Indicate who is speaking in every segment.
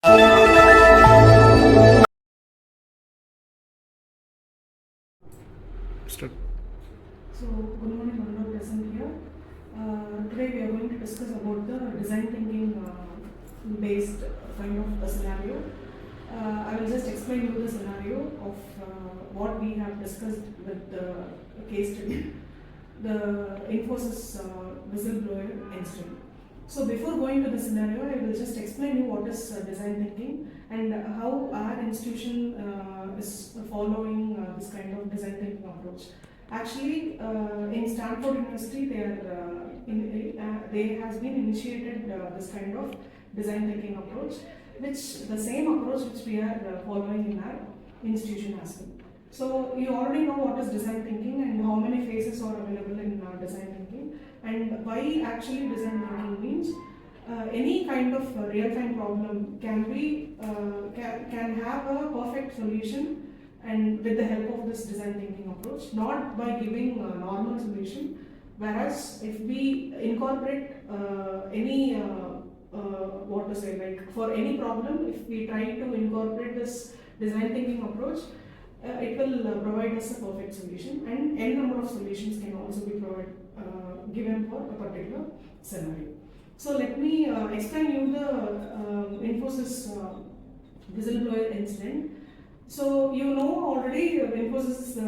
Speaker 1: Start.
Speaker 2: So, good morning, all present here. Today we are going to discuss about the design thinking based kind of a scenario. I will just explain you the scenario of what we have discussed with the case study, the Infosys whistleblower incident. So before going to the scenario, I will just explain you what is design thinking and how our institution is following this kind of design thinking approach. Actually, in Stanford University, they has been initiated this kind of design thinking approach, which the same approach which we are following in our institution as well. So you already know what is design thinking and how many phases are available in design thinking, and why actually design thinking means any kind of real-time problem can have a perfect solution, and with the help of this design thinking approach, not by giving a normal solution. Whereas if we incorporate for any problem, if we try to incorporate this design thinking approach, it will provide us a perfect solution, and n number of solutions can also be given for a particular scenario. So let me explain you the Infosys whistleblower incident. So you know already Infosys is a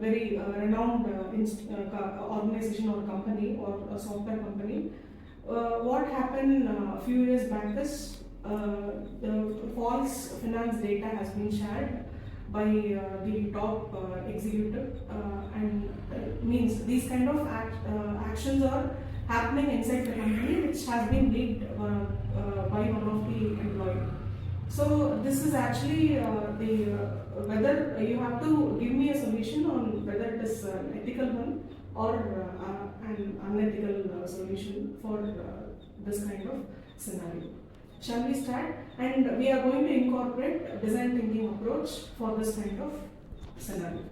Speaker 2: very renowned organization or company or a software company. What happened a few years back is the false finance data has been shared by the top executive, and means these kind of actions are happening inside the company, which has been leaked by one of the employee. So this is actually whether you have to give me a solution on whether it is an ethical one or an unethical solution for this kind of scenario. Shall we start? And we are going to incorporate a design thinking approach for this kind of scenario.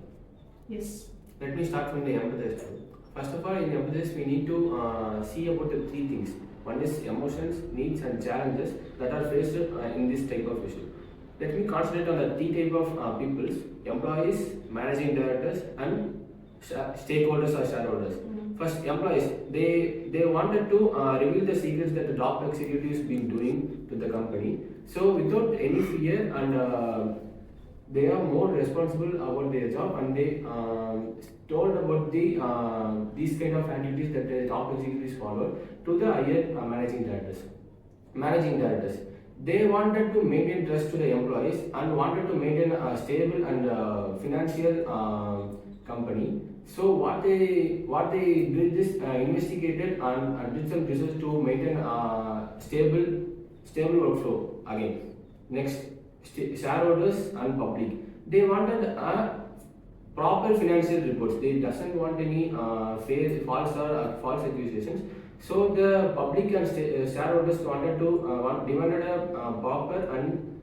Speaker 2: Yes.
Speaker 3: Let me start from the empathize. First of all, in empathize, we need to see about the three things. One is emotions, needs, and challenges that are faced in this type of issue. Let me concentrate on the three type of peoples: employees, managing directors, and stakeholders or shareholders. First, employees, they wanted to reveal the secrets that the top executives been doing to the company. So without any fear, and they are more responsible about their job, and they told about the these kind of activities that the top executives follow to the higher managing directors. Managing directors, they wanted to maintain trust to the employees and wanted to maintain a stable and financial company. So what they did is investigated and did some research to maintain stable workflow again. Next, shareholders and public, they wanted a proper financial reports. They doesn't want any false accusations. So the public and shareholders demanded a proper and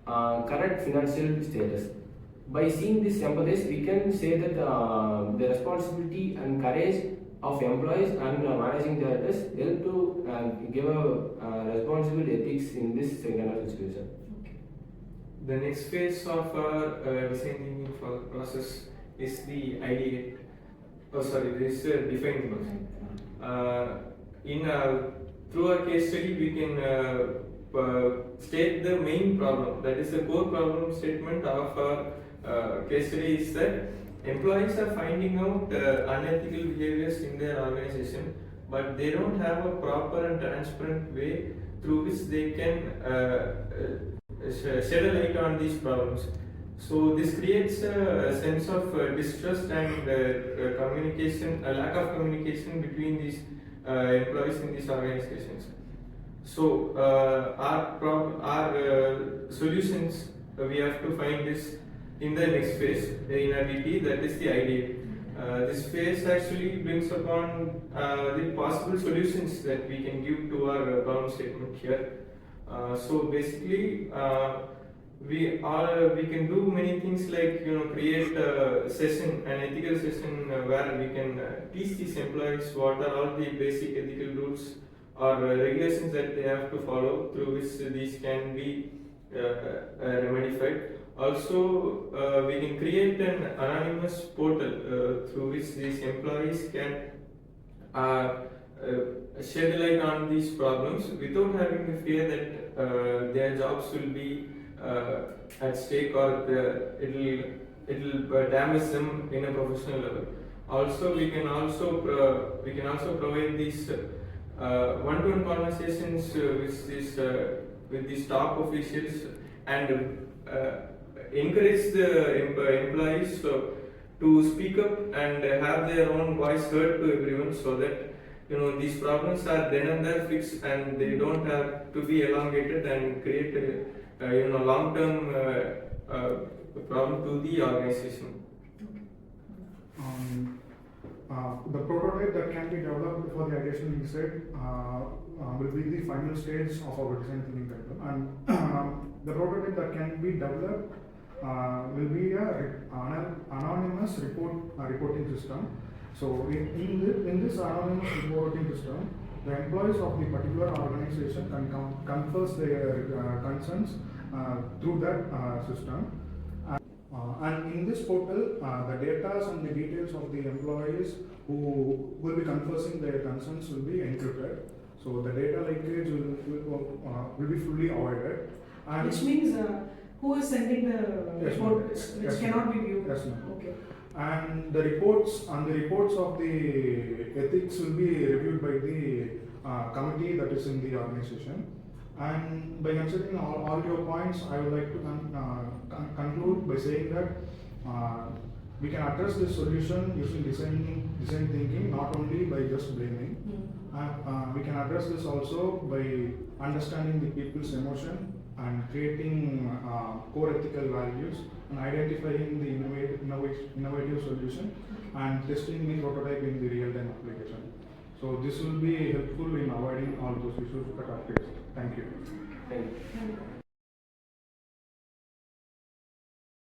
Speaker 3: correct financial status. By seeing this emphasis, we can say that the responsibility and courage of employees and managing directors help to give a responsible ethics in this kind of situation.
Speaker 1: The next phase of our design thinking process is the ideate. This defining process. Through our case study, we can state the main problem. That is the core problem statement of our case study is that employees are finding out unethical behaviors in their organization, but they don't have a proper and transparent way through which they can shed a light on these problems. So this creates a sense of distrust and communication, a lack of communication between these employees in these organizations. So our solutions, we have to find this in the next phase in our DT, that is the idea. This phase actually brings upon the possible solutions that we can give to our problem statement here. So basically, we can do many things like create a session, an ethical session where we can teach these employees what are all the basic ethical rules or regulations that they have to follow, through which these can be remedied. Also, we can create an anonymous portal through which these employees can shed light on these problems without having the fear that their jobs will be at stake, or it'll damage them in a professional level. Also, we can also provide these one-to-one conversations with these top officials, and encourage the employees to speak up and have their own voice heard to everyone, so that these problems are then and there fixed, and they don't have to be elongated and create a long-term problem to the organization.
Speaker 4: The prototype that can be developed for the ideation we said will be the final stage of our design thinking curriculum, and the prototype that can be developed will be an anonymous reporting system. So in this anonymous reporting system, the employees of the particular organization can confess their concerns through that system. And in this portal, the data and the details of the employees who will be confessing their concerns will be encrypted. So the data leakage will be fully avoided. And
Speaker 2: which means who is sending the report, which cannot be viewed?
Speaker 4: Yes, ma'am.
Speaker 2: Okay.
Speaker 4: And the reports of the ethics will be reviewed by the committee that is in the organization. And by considering all your points, I would like to conclude by saying that we can address this solution using design thinking, not only by just blaming. We can address this also by understanding the people's emotion and creating core ethical values and identifying the innovative solution and testing the prototype in the real-time application. So this will be helpful in avoiding all those issues that are faced. Thank you.
Speaker 3: Thank you.